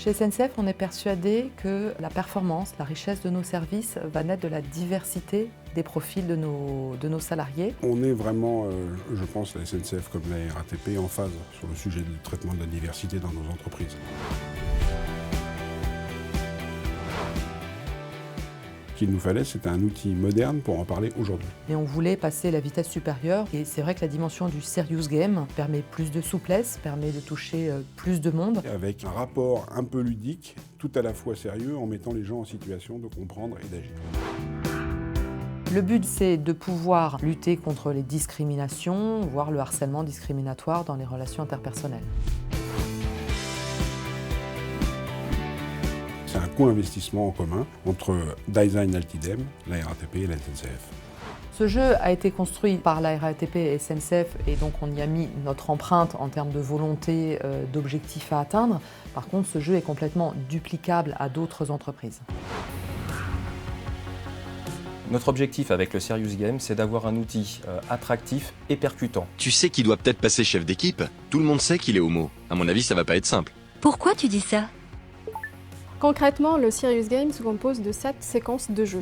Chez SNCF, on est persuadé que la performance, la richesse de nos services va naître de la diversité des profils de nos salariés. On est vraiment, je pense, la SNCF comme la RATP en phase sur le sujet du traitement de la diversité dans nos entreprises. Ce qu'il nous fallait, c'était un outil moderne pour en parler aujourd'hui. Et on voulait passer la vitesse supérieure. Et c'est vrai que la dimension du serious game permet plus de souplesse, permet de toucher plus de monde. Avec un rapport un peu ludique, tout à la fois sérieux, en mettant les gens en situation de comprendre et d'agir. Le but, c'est de pouvoir lutter contre les discriminations, voire le harcèlement discriminatoire dans les relations interpersonnelles. C'est un co-investissement en commun entre Design Altidem, la RATP et la SNCF. Ce jeu a été construit par la RATP et SNCF et donc on y a mis notre empreinte en termes de volonté, d'objectifs à atteindre. Par contre, ce jeu est complètement duplicable à d'autres entreprises. Notre objectif avec le Serious Game, c'est d'avoir un outil attractif et percutant. Tu sais qu'il doit peut-être passer chef d'équipe? Tout le monde sait qu'il est homo. À mon avis, ça va pas être simple. Pourquoi tu dis ça? Concrètement, le Serious Game se compose de 7 séquences de jeux.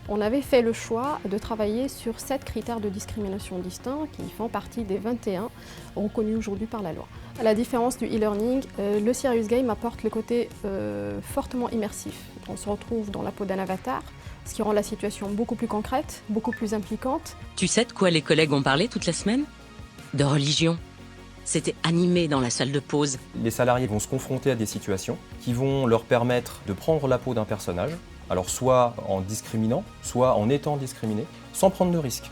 On avait fait le choix de travailler sur 7 critères de discrimination distincts qui font partie des 21 reconnus aujourd'hui par la loi. À la différence du e-learning, le Serious Game apporte le côté fortement immersif. On se retrouve dans la peau d'un avatar, ce qui rend la situation beaucoup plus concrète, beaucoup plus impliquante. Tu sais de quoi les collègues ont parlé toute la semaine? De religion. C'était animé dans la salle de pause. Les salariés vont se confronter à des situations qui vont leur permettre de prendre la peau d'un personnage, alors soit en discriminant, soit en étant discriminé, sans prendre de risques.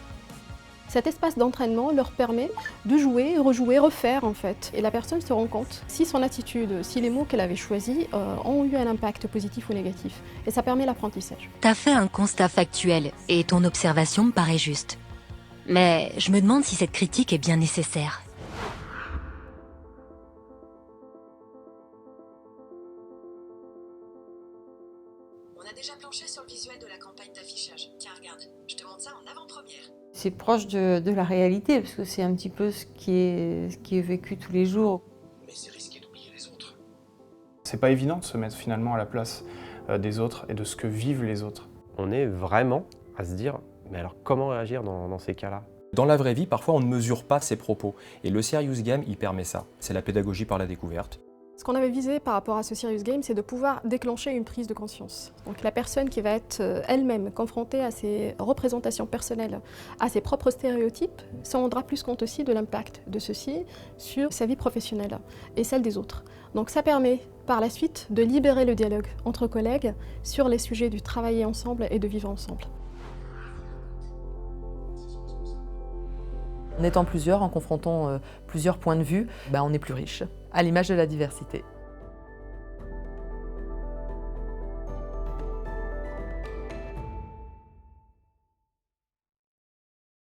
Cet espace d'entraînement leur permet de jouer, rejouer, refaire en fait. Et la personne se rend compte si son attitude, si les mots qu'elle avait choisis ont eu un impact positif ou négatif. Et ça permet l'apprentissage. T'as fait un constat factuel et ton observation me paraît juste. Mais je me demande si cette critique est bien nécessaire. On a déjà planché sur le visuel de la campagne d'affichage. Tiens, regarde, je te montre ça en avant-première. C'est proche de la réalité, parce que c'est un petit peu ce qui est vécu tous les jours. Mais c'est risqué d'oublier les autres. C'est pas évident de se mettre finalement à la place des autres et de ce que vivent les autres. On est vraiment à se dire, mais alors comment réagir dans ces cas-là? Dans la vraie vie, parfois on ne mesure pas ses propos. Et le Serious Game, il permet ça. C'est la pédagogie par la découverte. Ce qu'on avait visé par rapport à ce Serious Game, c'est de pouvoir déclencher une prise de conscience. Donc la personne qui va être elle-même confrontée à ses représentations personnelles, à ses propres stéréotypes, se rendra plus compte aussi de l'impact de ceci sur sa vie professionnelle et celle des autres. Donc ça permet par la suite de libérer le dialogue entre collègues sur les sujets du travailler ensemble et de vivre ensemble. En étant plusieurs, en confrontant plusieurs points de vue, on est plus riche, à l'image de la diversité.